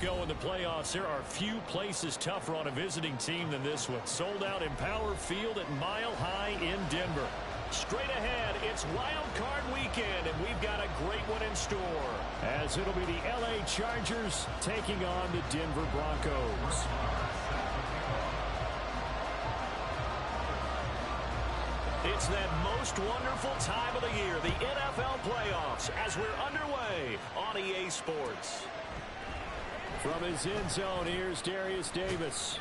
Go in the playoffs, there are few places tougher on a visiting team than this one. Sold out Empower Field at Mile High in Denver. Straight ahead, it's Wild Card Weekend, and we've got a great one in store, as it'll be the LA Chargers taking on the Denver Broncos. It's that most wonderful time of the year, the NFL playoffs, as we're underway on EA Sports. From his end zone, here's Darius Davis.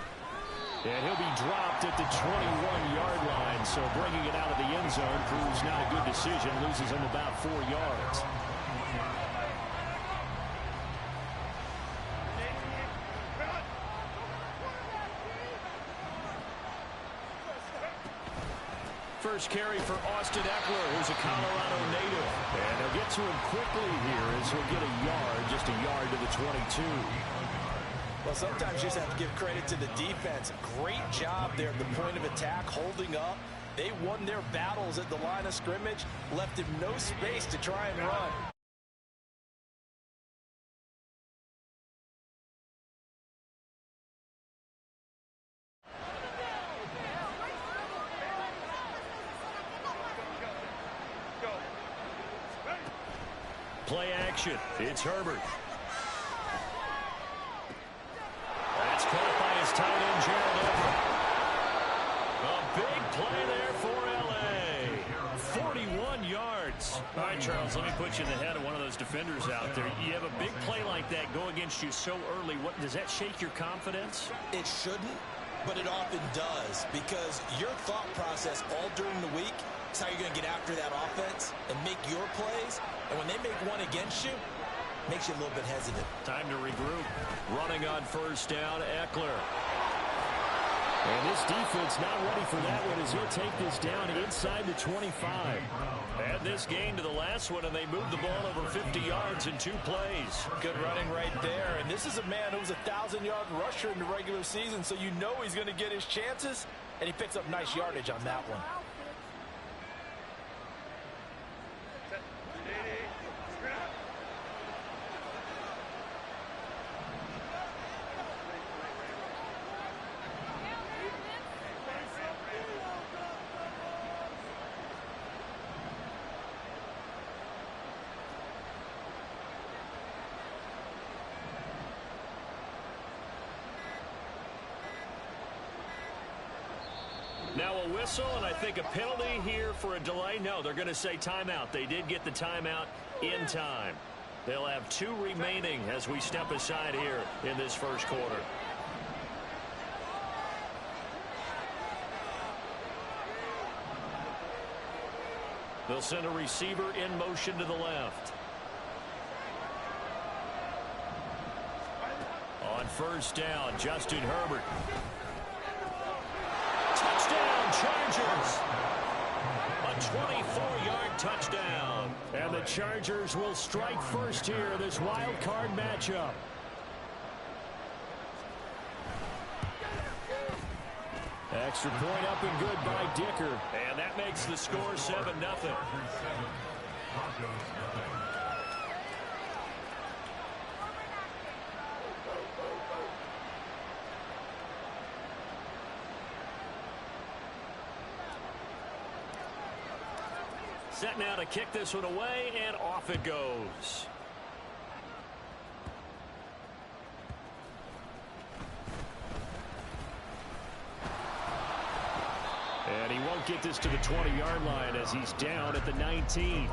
And he'll be dropped at the 21-yard line, so bringing it out of the end zone proves not a good decision. Loses him about 4 yards. First carry for Austin Ekeler, who's a Colorado native. And they'll get to him quickly here as he'll get a yard, just a yard to the 22. Well, sometimes you just have to give credit to the defense. Great job there at the point of attack, holding up. They won their battles at the line of scrimmage, left him no space to try and run. Play action. It's Herbert. That's caught by his tight end, Gerald Everett. A big play there for L.A. 41 yards. All right, Charles, let me put you in the head of one of those defenders out there. You have a big play like that go against you so early. What does that shake your confidence? It shouldn't, but it often does, because your thought process all during the week is how you're going to get after that offense and make your plays. And when they make one against you, makes you a little bit hesitant. Time to regroup. Running on first down, Ekeler. And this defense not ready for that one as he'll take this down inside the 25. Add this gain to the last one, and they moved the ball over 50 yards in 2 plays. Good running right there. And this is a man who's a 1,000-yard rusher in the regular season, so you know he's going to get his chances, and he picks up nice yardage on that one. Now a whistle, and I think a penalty here for a delay. No, they're going to say timeout. They did get the timeout in time. They'll have 2 remaining as we step aside here in this first quarter. They'll send a receiver in motion to the left. On first down, Justin Herbert. Touchdown, Chargers. A 24-yard touchdown. And the Chargers will strike first here in this wild card matchup. Extra point up and good by Dicker. And that makes the score 7-0. Set now to kick this one away, and off it goes. And he won't get this to the 20-yard line as he's down at the 19.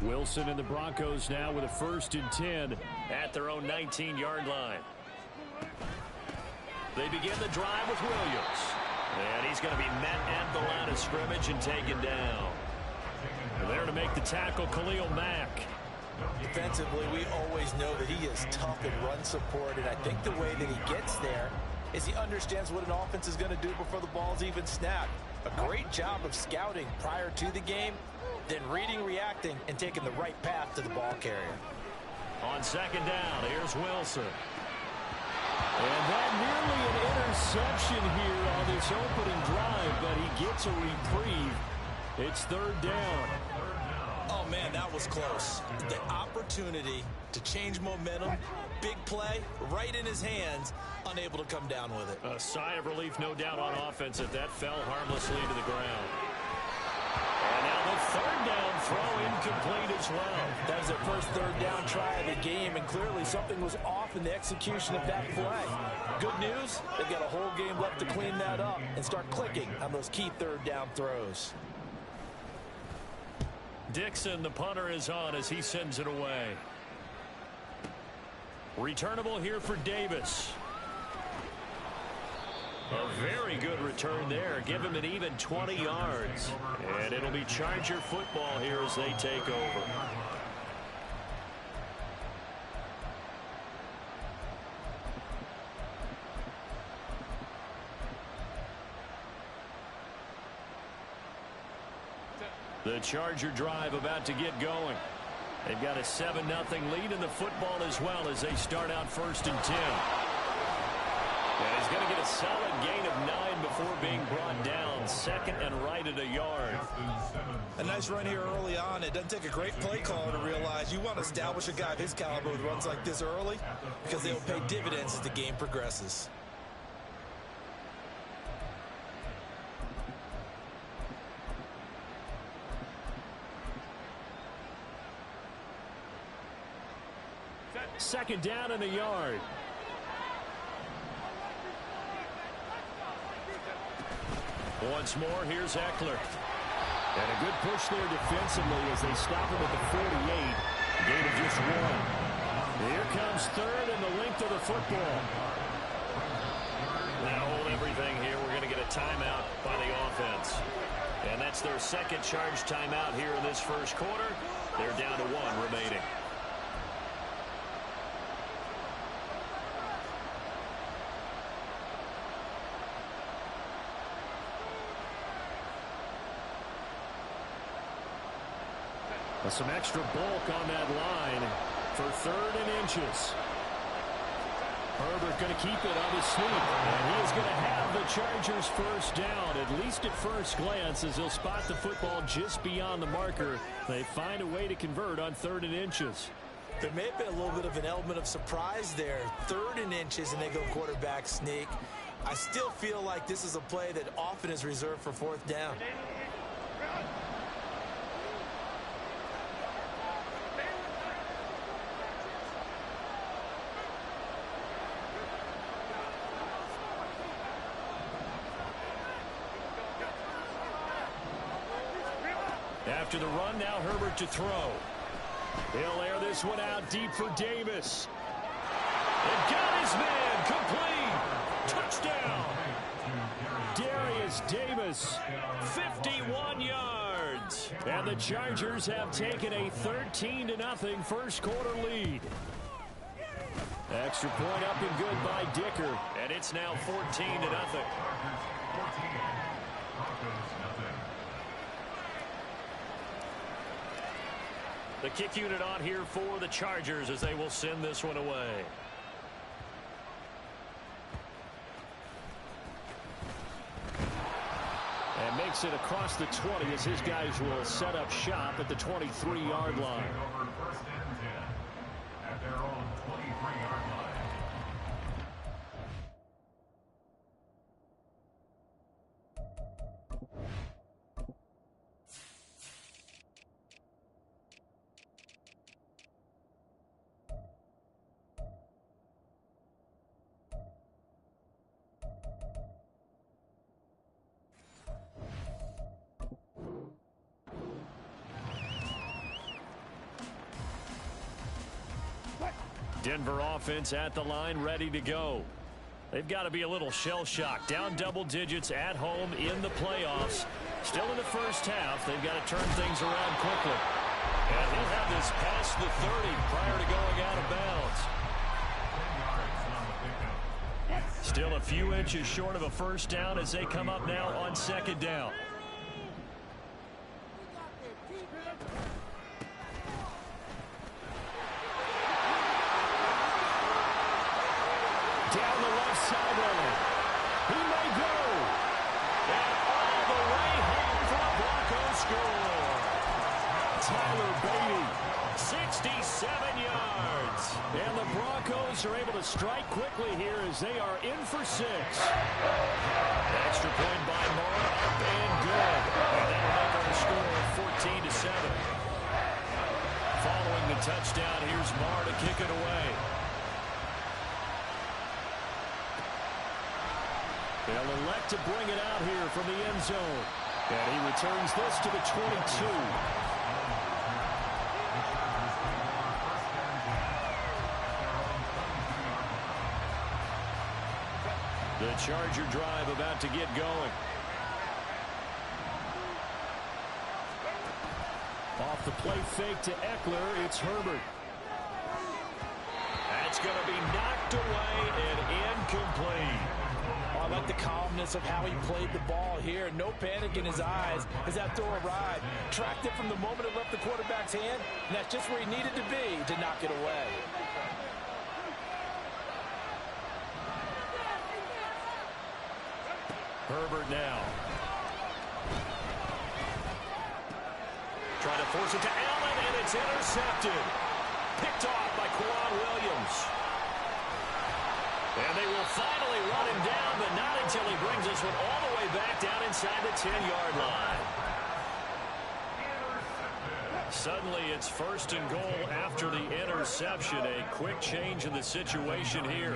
Wilson and the Broncos now with a 1st and 10 at their own 19-yard line. They begin the drive with Williams. And he's going to be met at the line of scrimmage and taken down. And there to make the tackle, Khalil Mack. Defensively, we always know that he is tough in run support, and I think the way that he gets there is he understands what an offense is going to do before the ball's even snapped. A great job of scouting prior to the game, then reading, reacting, and taking the right path to the ball carrier. On second down, here's Wilson. interception here on this opening drive, but he gets a reprieve. It's third down. Oh, man, that was close. The opportunity to change momentum, big play, right in his hands, unable to come down with it. A sigh of relief, no doubt, on offense that fell harmlessly to the ground. And now the third down throw incomplete as well. That was their first third down try of the game, and clearly something was off in the execution of that play. Good news, they've got a whole game left to clean that up and start clicking on those key third down throws. Dixon, the punter, is on as he sends it away. Returnable here for Davis. A very good return there. Give him an even 20 yards. And it'll be Charger football here as they take over. The Charger drive about to get going. They've got a 7-0 lead in the football as well as they start out 1st and 10. And he's going to get a solid gain of 9 before being brought down. Second and right at a yard. A nice run here early on. It doesn't take a great play caller to realize you want to establish a guy of his caliber with runs like this early because they will pay dividends as the game progresses. Second down and a yard. Once more, here's Eckler. And a good push there defensively as they stop him at the 48. Gain of just 1. Here comes third and the length of the football. Now hold everything here. We're going to get a timeout by the offense. And that's their second charge timeout here in this first quarter. They're down to 1 remaining. Some extra bulk on that line for 3rd and inches. Herbert going to keep it on his sneak. And he is going to have the Chargers first down, at least at first glance, as they'll spot the football just beyond the marker. They find a way to convert on 3rd and inches. There may have been a little bit of an element of surprise there. 3rd and inches, and they go quarterback sneak. I still feel like this is a play that often is reserved for 4th down. After the run, now Herbert to throw. He'll air this one out deep for Davis. And got his man complete. Touchdown. Darius Davis, 51 yards. And the Chargers have taken a 13-0 first quarter lead. Extra point up and good by Dicker. And it's now 14-0. The kick unit on here for the Chargers as they will send this one away. And makes it across the 20 as his guys will set up shop at the 23-yard line. At their own 23-yard line. Denver offense at the line, ready to go. They've got to be a little shell-shocked. Down double digits at home in the playoffs. Still in the first half. They've got to turn things around quickly. And he'll have this past the 30 prior to going out of bounds. Still a few inches short of a first down as they come up now on 2nd down. Down the left sideline. He may go. And all the way home for a Broncos score. Tyler Beatty, 67 yards. And the Broncos are able to strike quickly here as they are in for 6. Extra point by Mora, up and good. And that'll make our score 14-7. Following the touchdown, here's Marr to kick it away. They'll elect to bring it out here from the end zone. And he returns this to the 22. The Charger drive about to get going. Off the play fake to Eckler, it's Herbert. That's going to be knocked away and incomplete. I like the calmness of how he played the ball here. No panic in his eyes as that throw arrived. Tracked it from the moment it left the quarterback's hand, and that's just where he needed to be to knock it away. Herbert now. Trying to force it to Allen, and it's intercepted. Picked off by Quan Williams. And they will finally run him down, but not until he brings this one all the way back down inside the 10-yard line. Suddenly it's 1st and goal after the interception. A quick change in the situation here.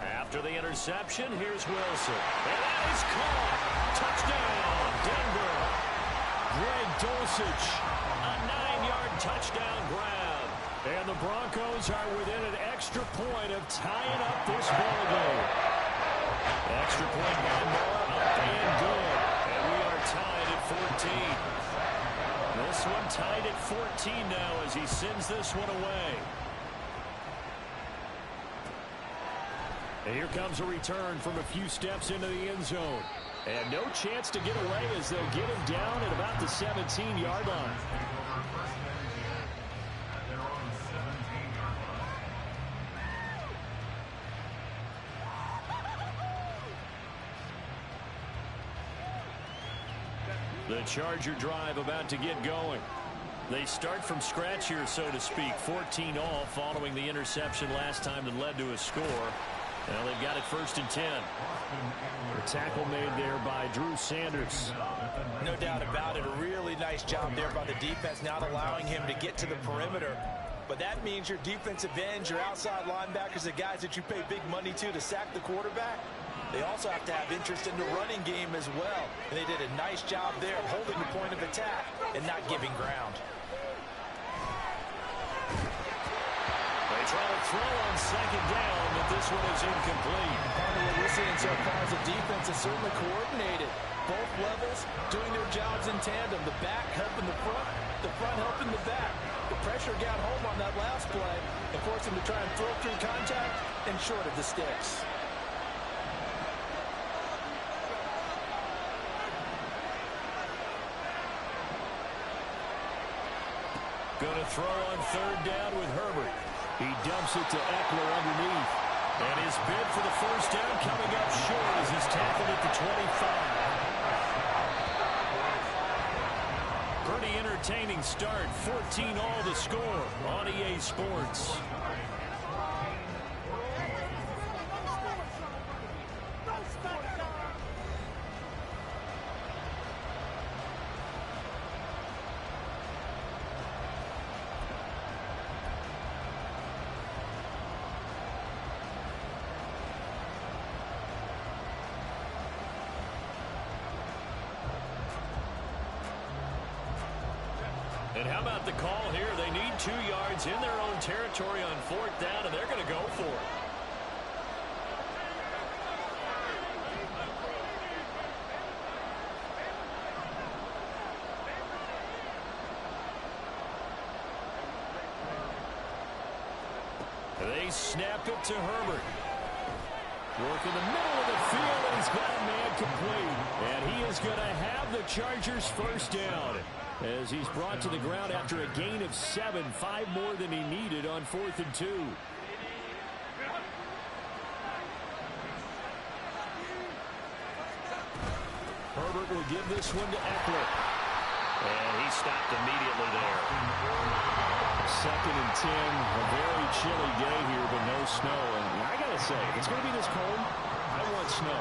After the interception, here's Wilson. And that is caught. Touchdown, Denver. Greg Dulcich, a 9-yard touchdown grab. And the Broncos are within an extra point of tying up this ball game. Extra point by Moore, up and good. And we are tied at 14. This one tied at 14 now as he sends this one away. And here comes a return from a few steps into the end zone. And no chance to get away as they'll get him down at about the 17-yard line. The Charger drive about to get going. They start from scratch here, so to speak. 14 all following the interception last time that led to a score. Well, they've got it 1st and 10. A tackle made there by Drew Sanders. No doubt about it. A really nice job there by the defense, not allowing him to get to the perimeter. But that means your defensive ends, your outside linebackers, the guys that you pay big money to sack the quarterback, they also have to have interest in the running game as well. And they did a nice job there of holding the point of attack and not giving ground. They try to throw on 2nd down, but this one is incomplete. Part of what we're seeing so far is the defense is certainly coordinated. Both levels doing their jobs in tandem. The back helping the front helping the back. The pressure got home on that last play and forced him to try and throw through contact and short of the sticks. Going to throw on 3rd down with Herbert. He dumps it to Eckler underneath. And his bid for the 1st down coming up short as he's tackled at the 25. Pretty entertaining start. 14 all to score on EA Sports. And how about the call here? They need 2 yards in their own territory on 4th down, and they're going to go for it. They snap it to Herbert. Work in the middle of the field, and he's got a man complete. And he is going to have the Chargers 1st down as he's brought to the ground after a gain of 7, 5 more than he needed on 4th and 2. Herbert will give this one to Eckler. And he stopped immediately there. 2nd and 10. A very chilly day here, but no snow. And I got to say, if it's going to be this cold, I want snow.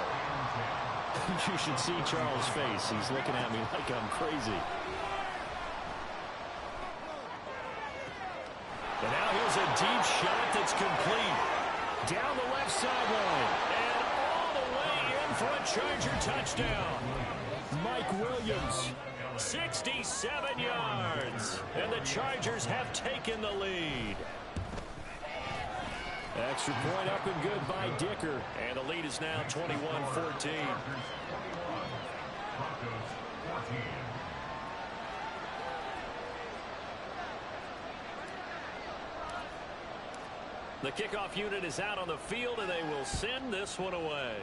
You should see Charles' face. He's looking at me like I'm crazy. And now here's a deep shot that's complete. Down the left sideline. And all the way in for a Charger touchdown. Mike Williams. 67 yards. And the Chargers have taken the lead. Extra point up and good by Dicker. And the lead is now 21-14. The kickoff unit is out on the field, and they will send this one away.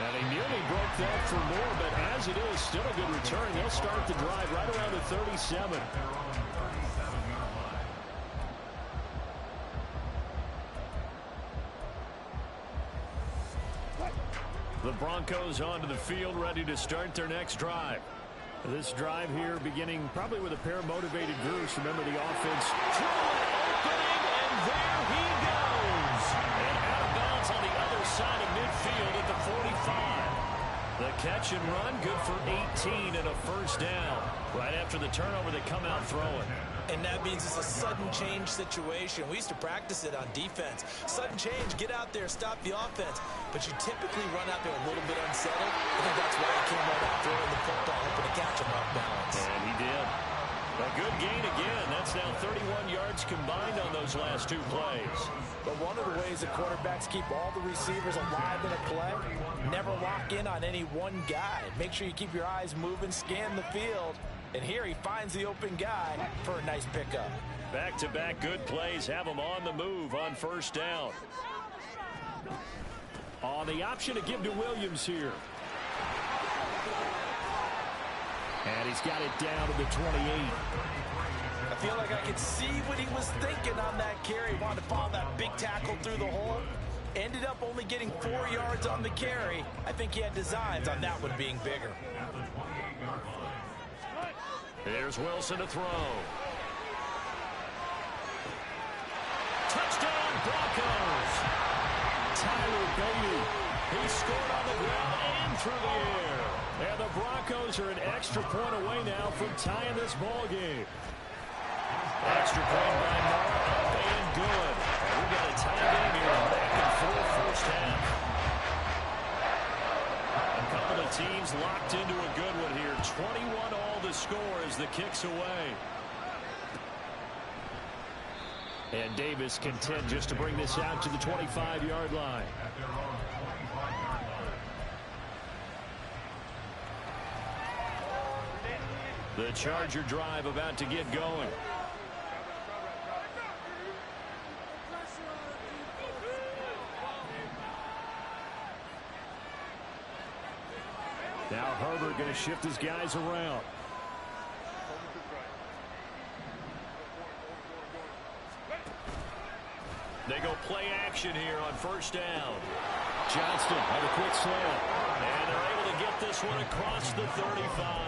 And they nearly broke that for more, but as it is, still a good return. They'll start the drive right around the 37. The Broncos onto the field, ready to start their next drive. This drive here beginning probably with a pair of motivated groups. Remember the offense. Opening, and there he goes. And out of bounds on the other side of midfield at the 45. The catch and run, good for 18 and a first down. Right after the turnover, they come out throwing. And that means it's a sudden change situation. We used to practice it on defense. Sudden change, get out there, stop the offense. But you typically run out there a little bit unsettled. I think that's why he came right out throwing the football, hoping to catch him off balance. And he did. A good gain again. That's now 31 yards combined on those last 2 plays. But one of the ways the quarterbacks keep all the receivers alive in a play, never lock in on any one guy. Make sure you keep your eyes moving, scan the field. And here he finds the open guy for a nice pickup. Back-to-back good plays have him on the move on first down. On the option to give to Williams here. And he's got it down to the 28. I feel like I could see what he was thinking on that carry. He wanted to follow that big tackle through the hole. Ended up only getting 4 yards on the carry. I think he had designs on that one being bigger. Here's Wilson to throw. Touchdown, Broncos. Tyler Bailey. He scored on the ground and through the air. And the Broncos are an extra point away now from tying this ball game. Extra point by Mara, up and good. And we've got a tie game here, back and forth first half. A couple of teams locked into a good one here. 21 all the score as the kick's away. And Davis content just to bring this out to the 25-yard line. The Charger drive about to get going. Now Herbert going to shift his guys around. They go play action here on first down. Johnston on a quick slant. And they're able to get this one across the 35.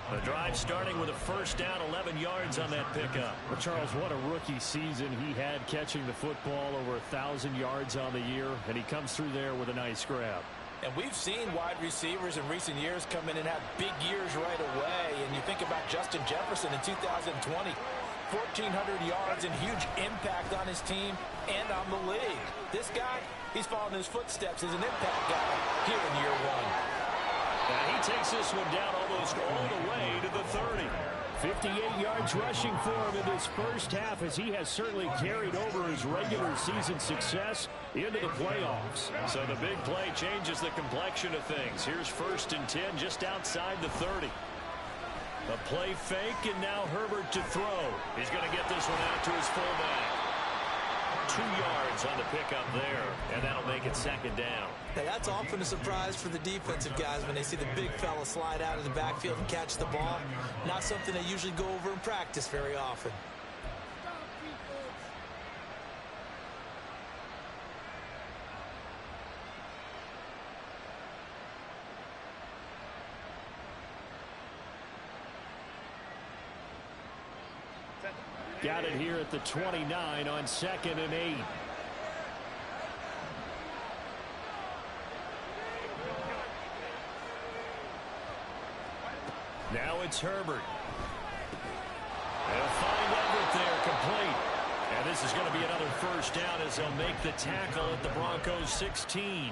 The drive starting with a first down, 11 yards on that pickup. Well, Charles, what a rookie season he had catching the football, over 1,000 yards on the year, and he comes through there with a nice grab. And we've seen wide receivers in recent years come in and have big years right away. And you think about Justin Jefferson in 2020, 1,400 yards and huge impact on his team and on the league. This guy, he's following his footsteps as an impact guy here in year one. Now he takes this one down almost all the way to the 30. 58 yards rushing for him in this first half, as he has certainly carried over his regular season success into the playoffs. So the big play changes the complexion of things. Here's 1st and 10 just outside the 30. A play fake, and now Herbert to throw. He's going to get this one out to his fullback. 2 yards on the pickup there, and that'll make it 2nd down. Now, that's often a surprise for the defensive guys when they see the big fella slide out of the backfield and catch the ball. Not something they usually go over in practice very often. Got it here at the 29 on 2nd and 8. Now it's Herbert. They'll find Everett there, complete. And this is going to be another first down as they'll make the tackle at the Broncos 16.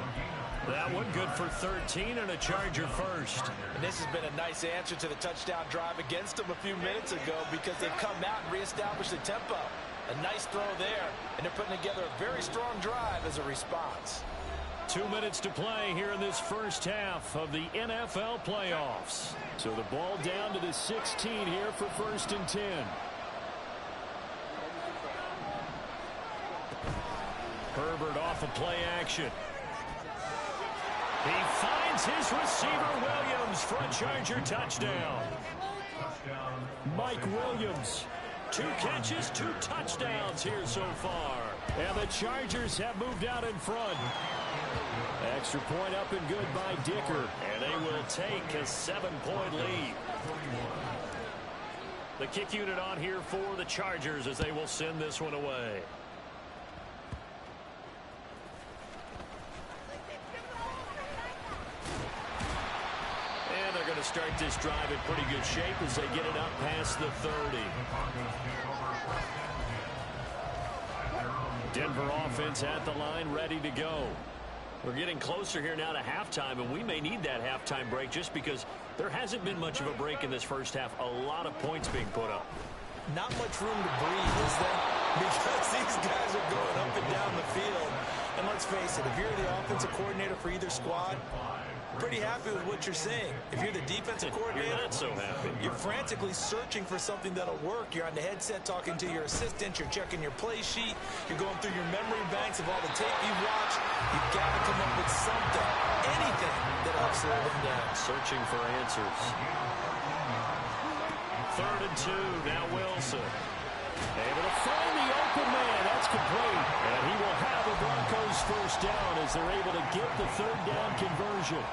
That one good for 13 and a Charger first. And this has been a nice answer to the touchdown drive against them a few minutes ago because they've come out and reestablished the tempo. A nice throw there, and they're putting together a very strong drive as a response. 2 minutes to play here in this first half of the NFL playoffs. So the ball down to the 16 here for 1st and 10. Herbert off of play action. He finds his receiver Williams for a Charger touchdown. Mike Williams, 2 catches, 2 touchdowns here so far. And the Chargers have moved out in front. Extra point up and good by Dicker. And they will take a 7-point lead. The kick unit on here for the Chargers as they will send this one away. And they're going to start this drive in pretty good shape as they get it up past the 30. Denver offense at the line, ready to go. We're getting closer here now to halftime, and we may need that halftime break just because there hasn't been much of a break in this first half. A lot of points being put up. Not much room to breathe, is there? Because these guys are going up and down the field. And let's face it, if you're the offensive coordinator for either squad, pretty happy with what you're seeing. If you're the defensive coordinator, you're not so happy. You're frantically searching for something that'll work. You're on the headset talking to your assistant. You're checking your play sheet. You're going through your memory banks of all the tape you've watched. You've got to come up with something, anything that helps slow them down. Searching for answers. 3rd and 2. Now Wilson. Able to find the open man. That's complete. And he will have the Broncos first down as they're able to get the 3rd down conversion.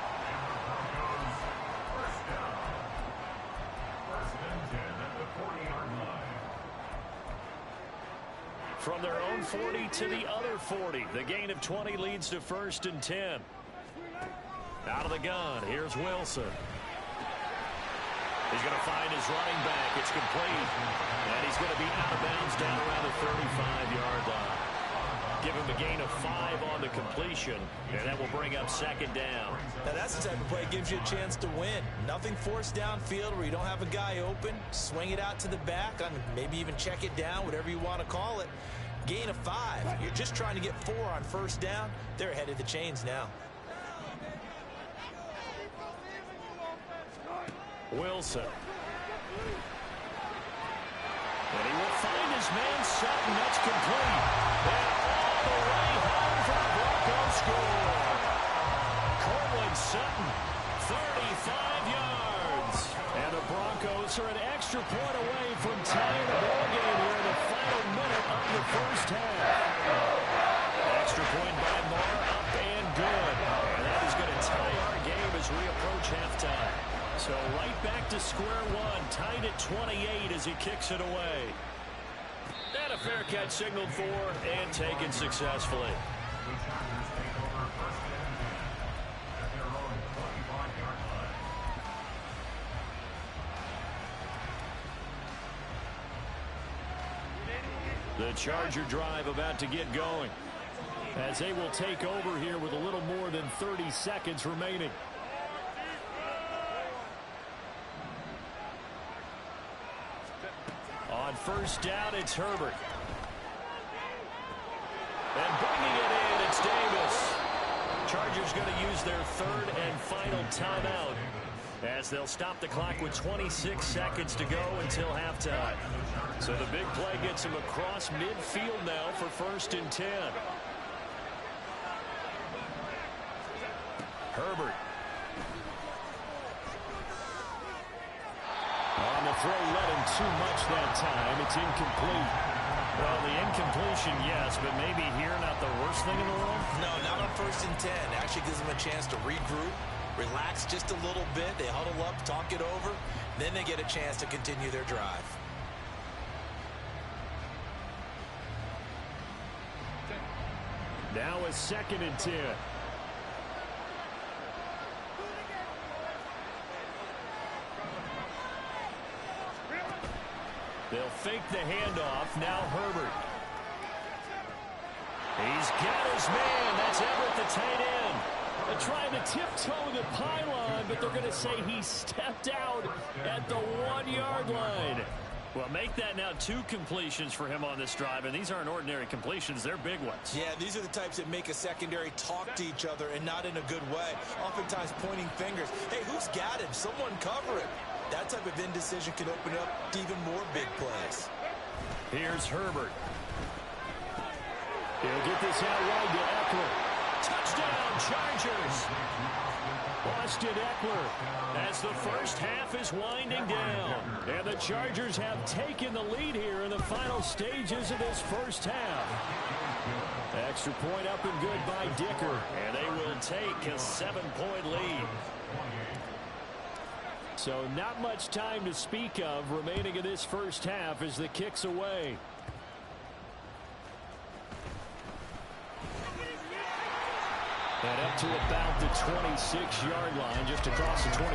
From their own 40 to the other 40. The gain of 20 leads to 1st and 10. Out of the gun. Here's Wilson. He's going to find his running back. It's complete. And he's going to be out of bounds down around the 35-yard line. Give him a gain of 5 on the completion, and that will bring up 2nd down. Now that's the type of play that gives you a chance to win. Nothing forced downfield where you don't have a guy open. Swing it out to the back, maybe even check it down, whatever you want to call it. Gain of 5. You're just trying to get 4 on 1st down. They're ahead of the chains now. Wilson. And he will find his man Sutton. That's complete. And all the way home for the Broncos score. Cortland Sutton, 35 yards. And the Broncos are an extra point away from tying the ball game here in the final minute of the first half. Extra point by Moore, up and good. And that is going to tie our game as we approach halftime. So right back to square one, tied at 28 as he kicks it away. And a fair catch signaled for and taken successfully. The Charger drive about to get going as they will take over here with a little more than 30 seconds remaining. On 1st down, it's Herbert. And bringing it in, it's Davis. Chargers going to use their 3rd and final timeout as they'll stop the clock with 26 seconds to go until halftime. So the big play gets him across midfield now for 1st and 10. Herbert. On the throw, let him too much that time. It's incomplete. Well, the incompletion, yes, but maybe here not the worst thing in the world? No, not on 1st and 10. Actually gives them a chance to regroup, relax just a little bit. They huddle up, talk it over. Then they get a chance to continue their drive. Now a 2nd and 10. They'll fake the handoff. Now Herbert. He's got his man. That's Everett, the tight end. They're trying to tiptoe the pylon, but they're going to say he stepped out at the 1-yard line. Well, make that now 2 completions for him on this drive, and these aren't ordinary completions. They're big ones. Yeah, these are the types that make a secondary talk to each other and not in a good way. Oftentimes pointing fingers. Hey, who's got him? Someone cover him. That type of indecision can open up to even more big plays. Here's Herbert. He'll get this out wide to Eckler. Touchdown, Chargers. Austin Eckler as the first half is winding down. And the Chargers have taken the lead here in the final stages of this first half. Extra point up and good by Dicker. And they will take a 7-point lead. So not much time to speak of remaining in this first half as the kick's away. And up to about the 26-yard line, just across the 25.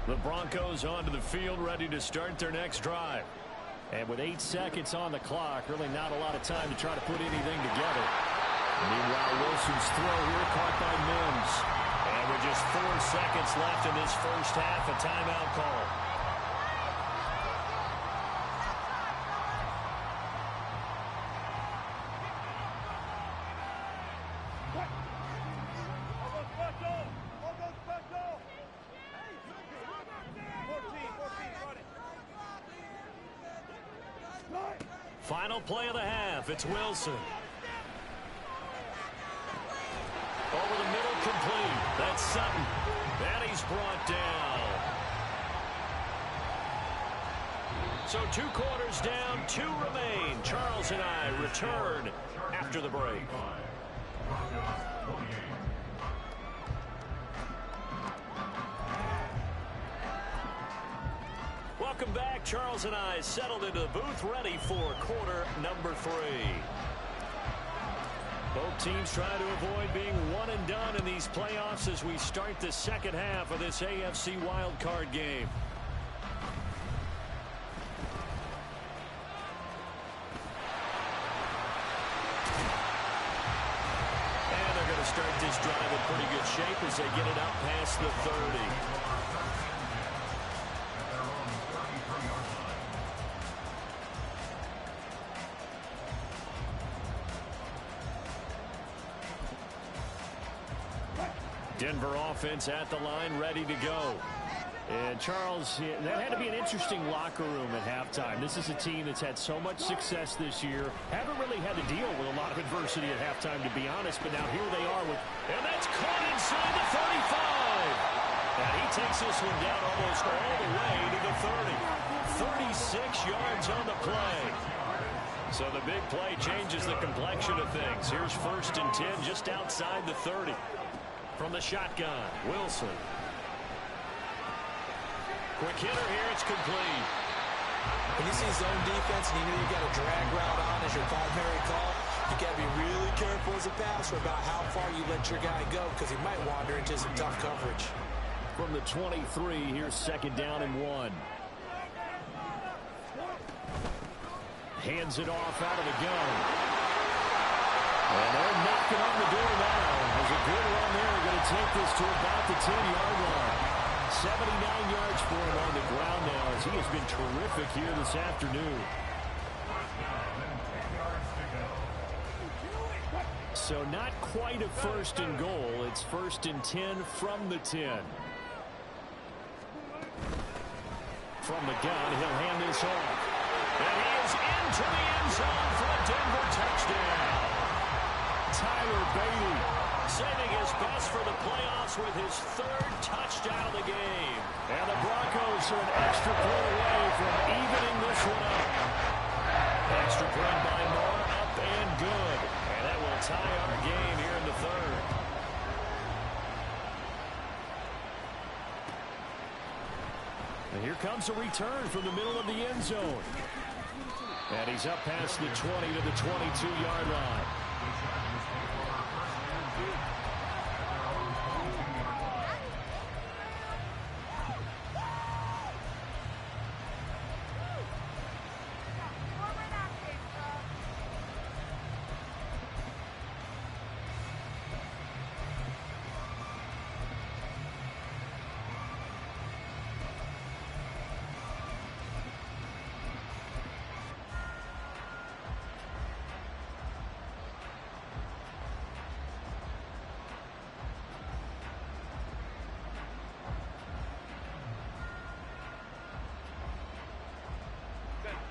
The Broncos onto the field, ready to start their next drive. And with 8 seconds on the clock, really not a lot of time to try to put anything together. Meanwhile, Wilson's throw here caught by Mims. And with just 4 seconds left in this first half, a timeout call. Final play of the half. It's Wilson. Over the middle, complete. That's Sutton. And he's brought down. So 2 quarters down, 2 remain. Charles and I return after the break. Welcome back. Charles and I settled into the booth, ready for quarter number 3. Both teams trying to avoid being one and done in these playoffs as we start the second half of this AFC wildcard game. And they're going to start this drive in pretty good shape as they get it up past the 30. Denver offense at the line, ready to go. And Charles, that had to be an interesting locker room at halftime. This is a team that's had so much success this year. Haven't really had to deal with a lot of adversity at halftime, to be honest. But now here they are with, and that's caught inside the 35. And he takes this one down almost all the way to the 30. 36 yards on the play. So the big play changes the complexion of things. Here's 1st and 10 just outside the 30. From the shotgun, Wilson. Quick hitter here, it's complete. When you see zone defense and you know you got a drag route on as your primary call, you got to be really careful as a passer about how far you let your guy go because he might wander into some tough coverage. From the 23, here's 2nd down and 1. Hands it off out of the gun. And they're knocking on the door now. There's a good run there. Going to take this to about the 10-yard line. 79 yards for him on the ground now as he has been terrific here this afternoon. So not quite a 1st and goal. It's 1st and 10 from the 10. From the gun, he'll hand this off. And he is into the end zone for a Denver touchdown. Tyler Beatty saving his best for the playoffs with his 3rd touchdown of the game. And the Broncos are an extra point away from evening this one up. Extra point by Moore, up and good. And that will tie our game here in the 3rd. And here comes a return from the middle of the end zone. And he's up past the 20 to the 22-yard line.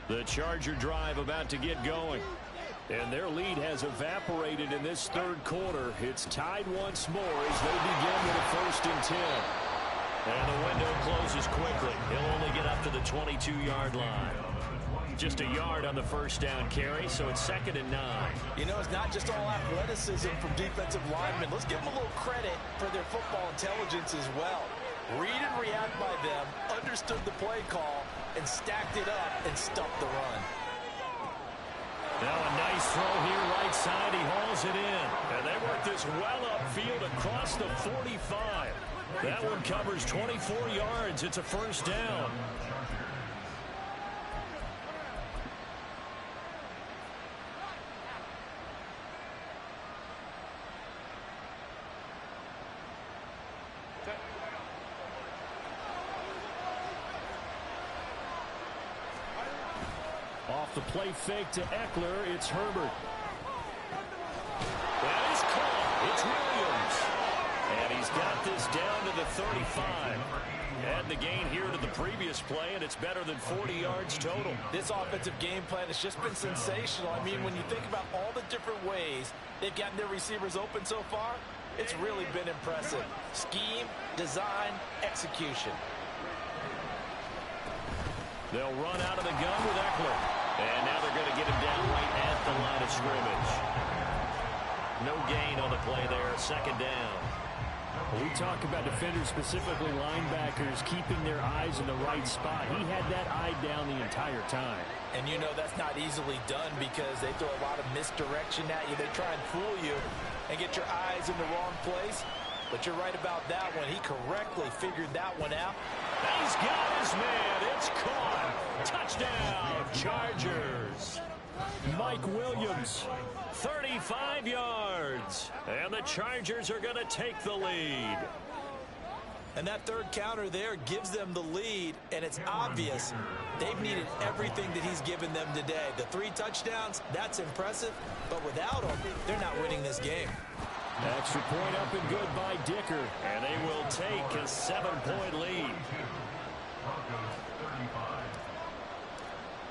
The Charger drive about to get going. And their lead has evaporated in this third quarter. It's tied once more as they begin with a 1st and 10. And the window closes quickly. He'll only get up to the 22-yard line. Just a yard on the first down carry, so it's 2nd and 9. You know, it's not just all athleticism from defensive linemen. Let's give them a little credit for their football intelligence as well. Read and react by them, understood the play call, and stacked it up and stuffed the run. Now a nice throw here right side. He hauls it in. And they work this well upfield across the 45. That one covers 24 yards. It's a 1st down. Off the play fake to Eckler, it's Herbert. That is caught. It's Williams. And he's got this down to the 35. Add the gain here to the previous play, and it's better than 40 yards total. This offensive game plan has just been sensational. I mean, when you think about all the different ways they've gotten their receivers open so far, it's really been impressive. Scheme, design, execution. They'll run out of the gun with Eckler. And now they're going to get him down right at the line of scrimmage. No gain on the play there. 2nd down. We talk about defenders, specifically linebackers, keeping their eyes in the right spot. He had that eye down the entire time. And you know that's not easily done because they throw a lot of misdirection at you. They try and fool you and get your eyes in the wrong place. But you're right about that one. He correctly figured that one out. He's got his man. It's caught. Touchdown, Chargers. Mike Williams, 35 yards. And the Chargers are going to take the lead. And that third counter there gives them the lead, and it's obvious they've needed everything that he's given them today. The 3 touchdowns, that's impressive, but without them, they're not winning this game. Extra point up and good by Dicker, and they will take a 7-point lead.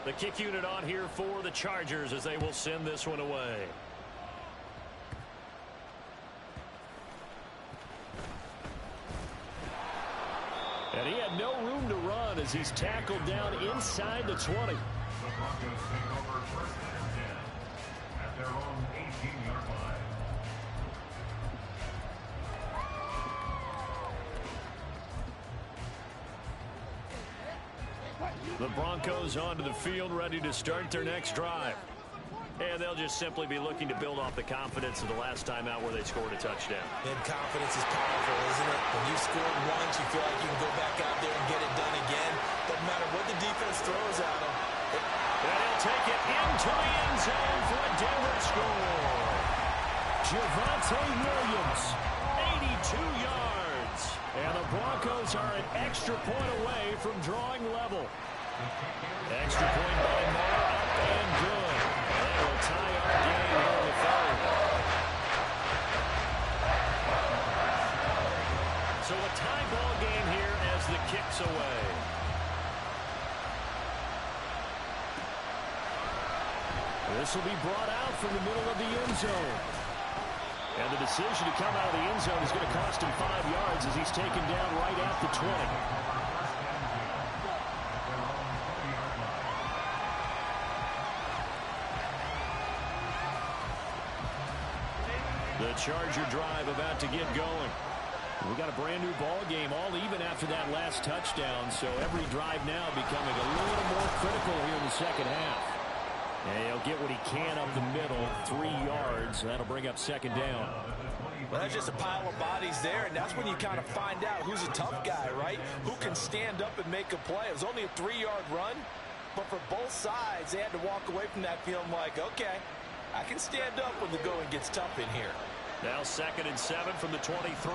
The kick unit on here for the Chargers as they will send this one away. And he had no room to run as he's tackled down inside the 20. The Broncos take over 1st and 10 at their own 18-yard line. The Broncos onto the field, ready to start their next drive. And they'll just simply be looking to build off the confidence of the last time out where they scored a touchdown. And confidence is powerful, isn't it? When you've scored once, you feel like you can go back out there and get it done again. Doesn't matter what the defense throws at them. And he'll take it into the end zone for a Denver score. Javonte Williams, 82 yards. And the Broncos are an extra point away from drawing level. Extra point by Moore, up and good. And that will tie our game here in the 3rd. So a tie ball game here as the kick's away. This will be brought out from the middle of the end zone. And the decision to come out of the end zone is going to cost him 5 yards as he's taken down right at the 20. The Charger drive about to get going. We got a brand new ball game, all even after that last touchdown. So every drive now becoming a little more critical here in the second half. And he'll get what he can up the middle, 3 yards. That'll bring up second down. Well, that's just a pile of bodies there, and that's when you kind of find out who's a tough guy, right? Who can stand up and make a play. It was only a 3-yard run, but for both sides, they had to walk away from that feeling like, okay, I can stand up when the going gets tough in here. Now 2nd and 7 from the 23.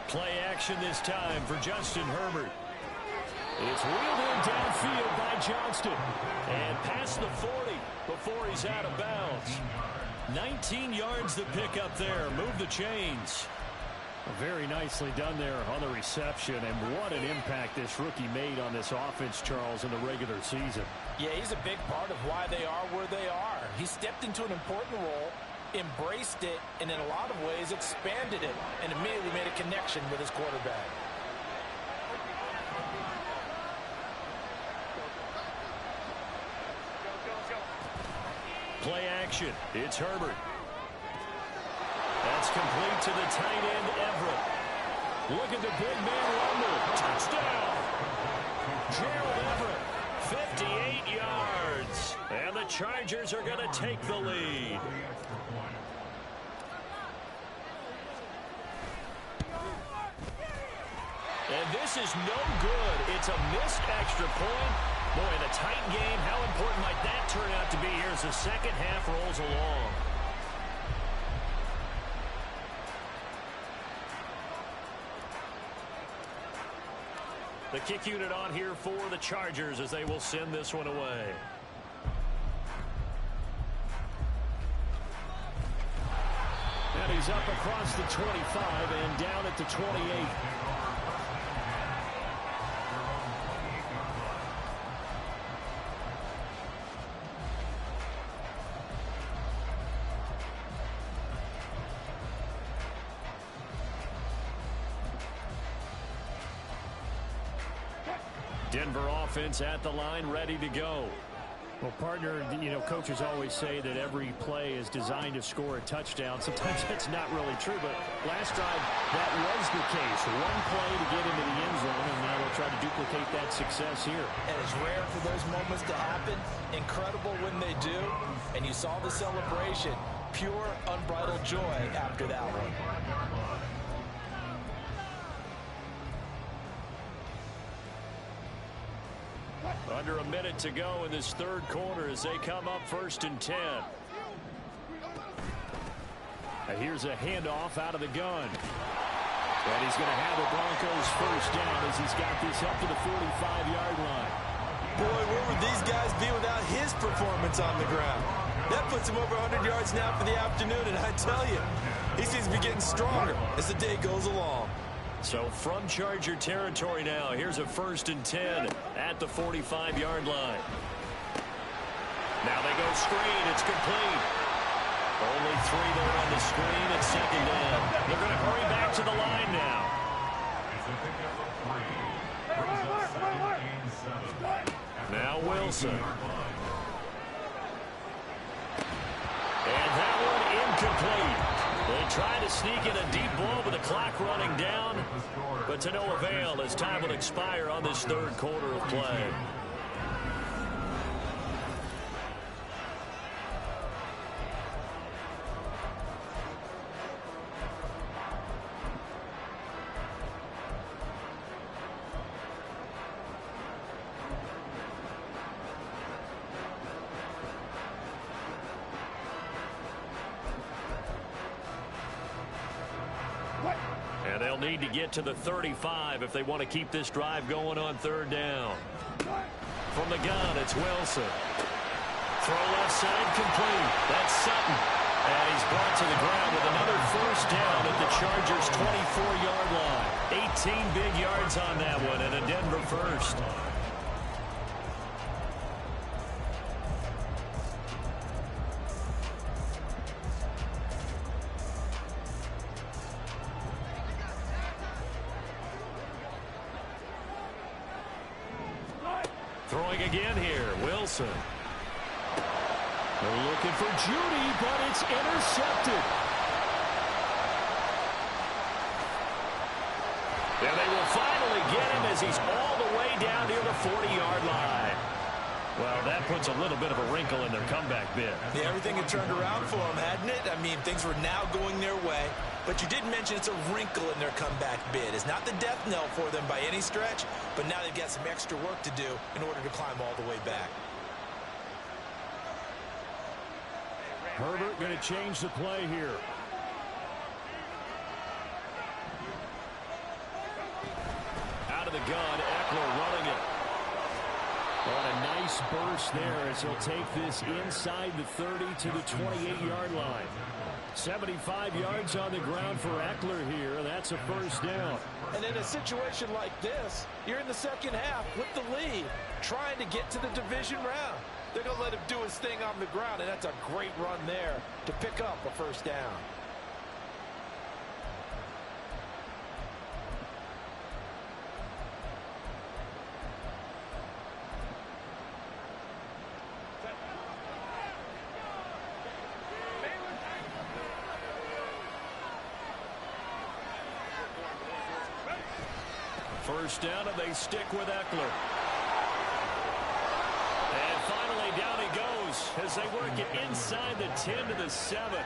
Play action this time for Justin Herbert. It's wheeled in downfield by Johnston. And past the 40 before he's out of bounds. 19 yards the pick up there. Move the chains. Very nicely done there on the reception. And what an impact this rookie made on this offense, Charles, in the regular season. Yeah, he's a big part of why they are where they are. He stepped into an important role, embraced it, and in a lot of ways expanded it, and immediately made a connection with his quarterback. Play action. It's Herbert. That's complete to the tight end, Everett. Look at the big man wonder. Touchdown! Gerald Everett, 58 yards. And the Chargers are going to take the lead. And this is no good. It's a missed extra point. Boy, in a tight game, how important might that turn out to be here as the second half rolls along? The kick unit on here for the Chargers as they will send this one away. And he's up across the 25 and down at the 28. Denver offense at the line, ready to go. Well, partner, you know, coaches always say that every play is designed to score a touchdown. Sometimes that's not really true, but last drive, that was the case. One play to get into the end zone, and now they'll try to duplicate that success here. And it's rare for those moments to happen. Incredible when they do. And you saw the celebration. Pure, unbridled joy after that one. Under a minute to go in this third quarter as they come up 1st and 10. Here's a handoff out of the gun. And he's going to have the Broncos first down as he's got this up to the 45-yard line. Boy, where would these guys be without his performance on the ground? That puts him over 100 yards now for the afternoon, and I tell you, he seems to be getting stronger as the day goes along. So from Charger territory now, here's a 1st and 10 at the 45-yard line. Now they go screen. It's complete. Only 3 there on the screen at 2nd down. They're going to hurry back to the line now. Now Wilson. And that one incomplete. They try to sneak in a deep ball with the clock running down, but to no avail as time will expire on this third quarter of play. And they'll need to get to the 35 if they want to keep this drive going on 3rd down. From the gun, it's Wilson. Throw left side complete. That's Sutton. And he's brought to the ground with another 1st down at the Chargers' 24-yard line. 18 big yards on that one and a Denver first. Throwing again here, Wilson. They're looking for Judy, but it's intercepted. And they will finally get him as he's all the way down near the 40-yard line. Well, that puts a little bit of a wrinkle in their comeback bid. Yeah, everything had turned around for them, hadn't it? I mean, things were now going their way. But you did mention it's a wrinkle in their comeback bid. It's not the death knell for them by any stretch, but now they've got some extra work to do in order to climb all the way back. Herbert going to change the play here. Out of the gun, Eckler running it. On a nice burst there as he'll take this inside the 30 to the 28-yard line. 75 yards on the ground for Eckler here. That's a first down. And in a situation like this, you're in the second half with the lead, trying to get to the division round. They're going to let him do his thing on the ground, and that's a great run there to pick up a first down. First down, and they stick with Eckler. And finally, down he goes as they work it inside the 10 to the 7.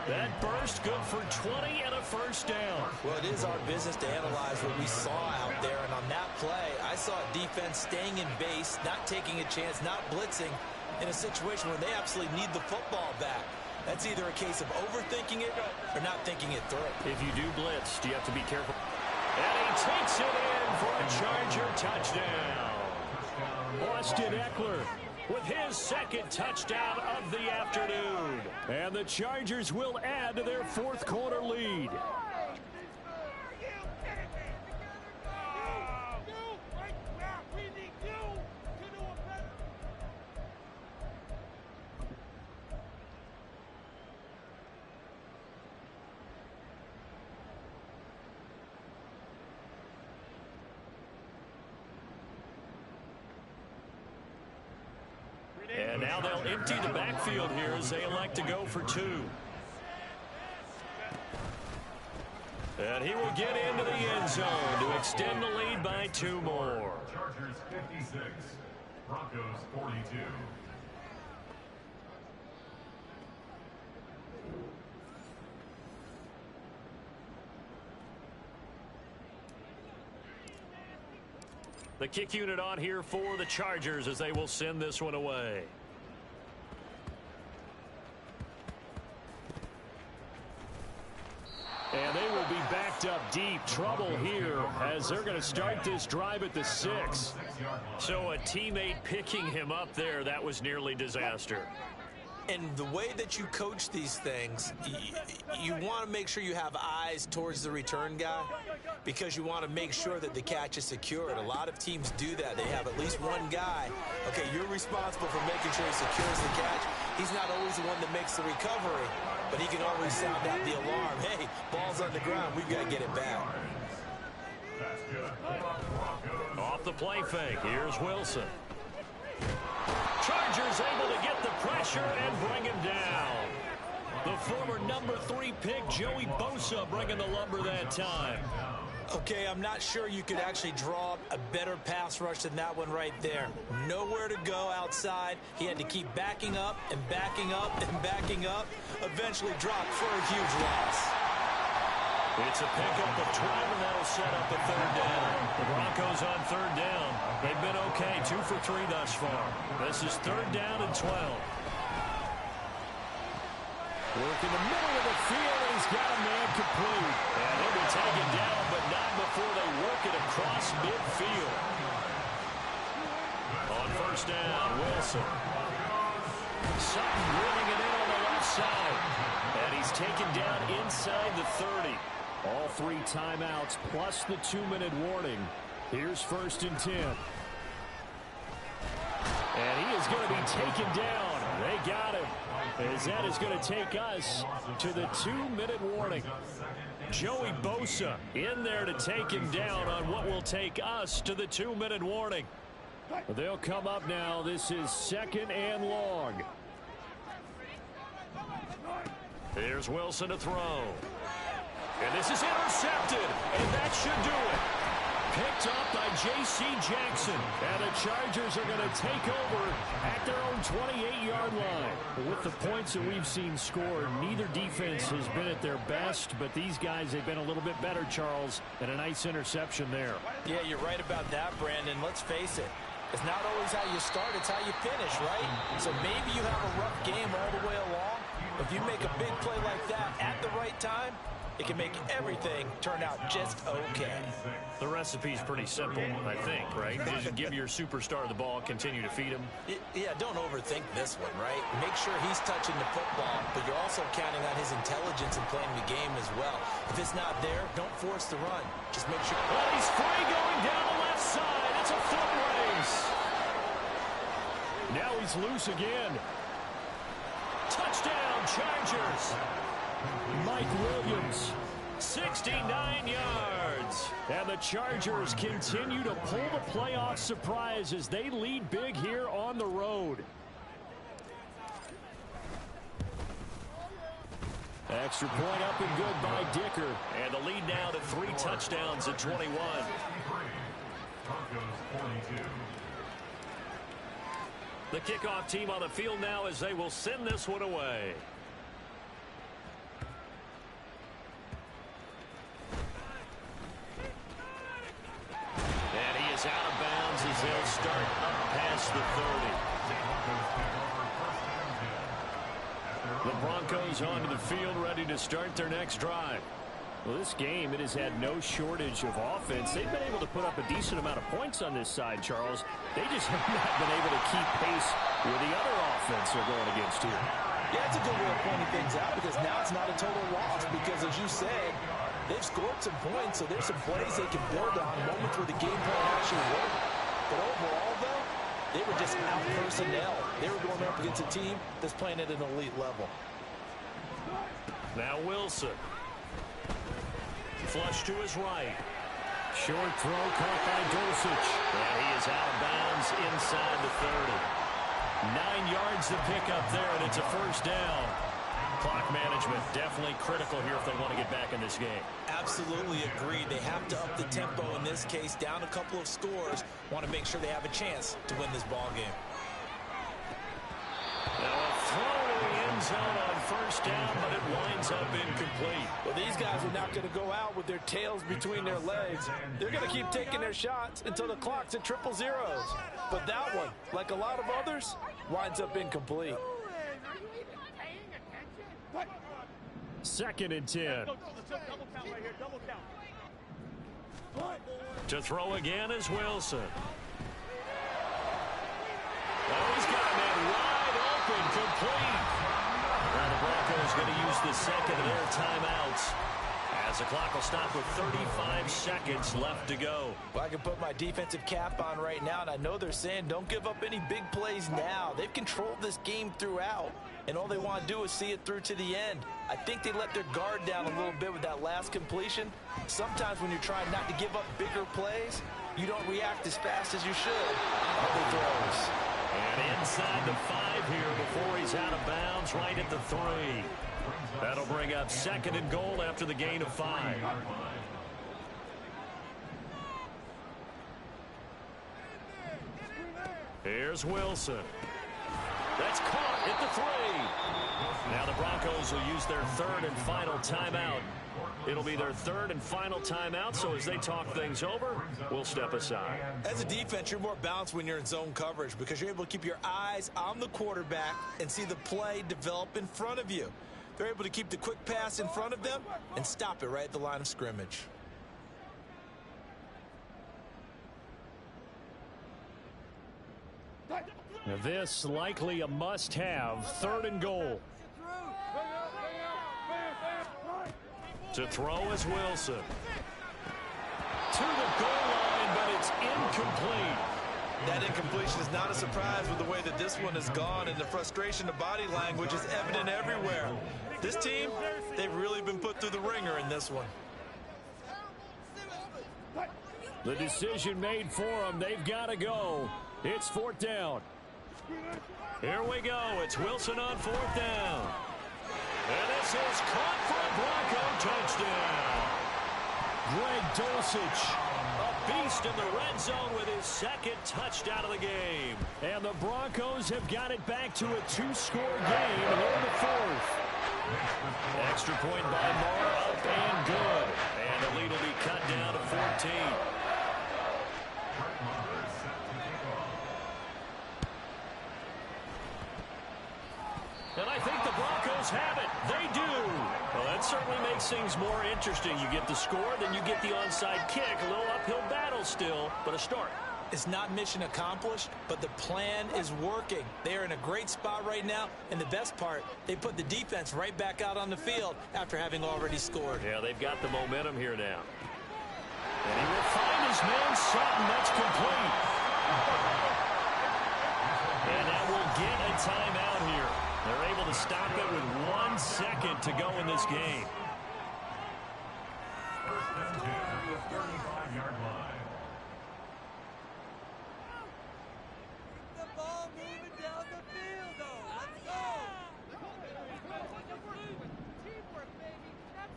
That burst good for 20 and a first down. Well, it is our business to analyze what we saw out there, and on that play, I saw a defense staying in base, not taking a chance, not blitzing in a situation where they absolutely need the football back. That's either a case of overthinking it or not thinking it through. If you do blitz, do you have to be careful? And he takes it in for a Charger touchdown. Austin Eckler with his second touchdown of the afternoon. And the Chargers will add to their fourth quarter lead. And now they'll empty the backfield here as they elect to go for two. And he will get into the end zone to extend the lead by 2 more. Chargers 56, Broncos 42. The kick unit on here for the Chargers as they will send this one away. And they will be backed up deep. Trouble here as they're going to start this drive at the 6. So a teammate picking him up there, that was nearly disaster. And the way that you coach these things, you want to make sure you have eyes towards the return guy because you want to make sure that the catch is secured. A lot of teams do that. They have at least one guy. Okay, you're responsible for making sure he secures the catch. He's not always the one that makes the recovery, but he can always sound out the alarm. Hey, ball's on the ground. We've got to get it back. Off the play fake. Here's Wilson. Chargers able to get the pressure and bring him down. The former number 3 pick, Joey Bosa, bringing the lumber that time. Okay, I'm not sure you could actually draw up a better pass rush than that one right there. Nowhere to go outside. He had to keep backing up and backing up and backing up. Eventually dropped for a huge loss. It's a pickup of 12, and that'll set up a third down. The Broncos on third down. They've been okay, 2 for 3 thus far. This is third down and 12. Work in the middle of the field, and he's got a man complete. And he'll be taken down, but not before they work it across midfield. On first down, Wilson. Sutton drilling it in on the left side. And he's taken down inside the 30. All 3 timeouts plus the 2-minute warning. Here's first and 10. And he is going to be taken down. They got him. As that is going to take us to the 2-minute warning. Joey Bosa in there to take him down on what will take us to the 2-minute warning. They'll come up now. This is 2nd and long. Here's Wilson to throw. And this is intercepted. And that should do it. Picked up by J.C. Jackson. And the Chargers are going to take over at their own 28-yard line. With the points that we've seen scored, neither defense has been at their best, but these guys have been a little bit better, Charles, and a nice interception there. Yeah, you're right about that, Brandon. Let's face it. It's not always how you start, it's how you finish, right? So maybe you have a rough game all the way along. If you make a big play like that at the right time, it can make everything turn out just okay. The recipe's pretty simple, I think, right? Just give your superstar the ball, continue to feed him. Yeah, don't overthink this one, right? Make sure he's touching the football, but you're also counting on his intelligence in playing the game as well. If it's not there, don't force the run. Just make sure. Well, he's free going down the left side. It's a foot race. Now he's loose again. Touchdown, Chargers. Mike Williams, 69 yards. And the Chargers continue to pull the playoff surprise as they lead big here on the road. Extra point up and good by Dicker. And the lead now to 3 touchdowns at 21. The kickoff team on the field now as they will send this one away. And he is out of bounds as they'll start up past the 30. The Broncos onto the field ready to start their next drive. Well, this game, it has had no shortage of offense. They've been able to put up a decent amount of points on this side, Charles. They just have not been able to keep pace with the other offense they're going against here. Yeah, it's a good way of pointing things out because now it's not a total loss because, as you said, they've scored some points, so there's some plays they can build on, moments where the game plan actually worked. But overall, though, they were just out personnel. They were going up against a team that's playing at an elite level. Now Wilson. Flush to his right. Short throw caught by Dulcich. And he is out of bounds inside the 30. 9 yards to pick up there, and it's a first down. Clock management definitely critical here if they want to get back in this game. Absolutely agreed. They have to up the tempo in this case, down a couple of scores. Want to make sure they have a chance to win this ball game. Now a throw to the end zone on first down, but it winds up incomplete. Well, these guys are not going to go out with their tails between their legs. They're going to keep taking their shots until the clock's at 000. But that one, like a lot of others, winds up incomplete. 2nd and 10. To throw again is Wilson. Oh, he's got a man wide open, complete. Now the Broncos going to use the second of their timeouts as the clock will stop with 35 seconds left to go. Well, I can put my defensive cap on right now, and I know they're saying don't give up any big plays now. They've controlled this game throughout, and all they want to do is see it through to the end. I think they let their guard down a little bit with that last completion. Sometimes when you're trying not to give up bigger plays, you don't react as fast as you should on other throws. And inside the 5 here before he's out of bounds, right at the 3. That'll bring up 2nd and goal after the gain of 5. Here's Wilson. That's caught at the 3. Now the Broncos will use their 3rd and final timeout. It'll be their 3rd and final timeout, so as they talk things over, we'll step aside. As a defense, you're more balanced when you're in zone coverage because you're able to keep your eyes on the quarterback and see the play develop in front of you. They're able to keep the quick pass in front of them and stop it right at the line of scrimmage. Now this likely a must-have. 3rd and goal. To throw is Wilson. To the goal line, but it's incomplete. That incompletion is not a surprise with the way that this one has gone, and the frustration of body language is evident everywhere. This team, they've really been put through the ringer in this one. The decision made for them. They've got to go. It's 4th down. Here we go. It's Wilson on 4th down. And this is caught for a Bronco touchdown. Greg Dulcich, A beast in the red zone with his second touchdown of the game. and the Broncos have got it back to a 2-score game here in the 4th. Extra point by Moore, up and good. And the lead will be cut down to 14. And I think the Broncos have it. They do. Well, that certainly makes things more interesting. You get the score, then you get the onside kick. A little uphill battle still, but a start. It's not mission accomplished, but the plan is working. They are in a great spot right now, and the best part, they put the defense right back out on the field after having already scored. Yeah, they've got the momentum here now. And he will find his man Sutton. That's complete. And that will get a timeout here. They're able to stop it with 1 second to go in this game. First and 10 at the 35-yard line. The ball moving down the field, though. Let's go. Teamwork, baby. That's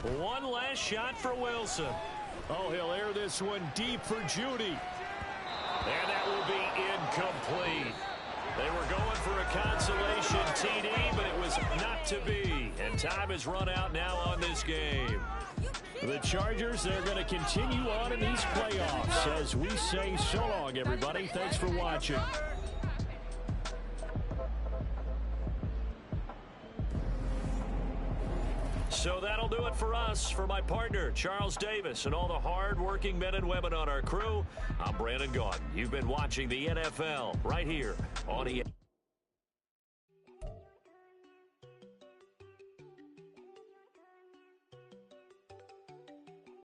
right. One last shot for Wilson. Oh, he'll air this one deep for Judy. And that will be incomplete. They were going for a consolation TD, but it was not to be. And time has run out now on this game. The Chargers, they're going to continue on in these playoffs. As we say so long, everybody. Thanks for watching. So that'll do it for us. For my partner, Charles Davis, and all the hard-working men and women on our crew, I'm Brandon Gaudin. You've been watching the NFL right here on ESPN.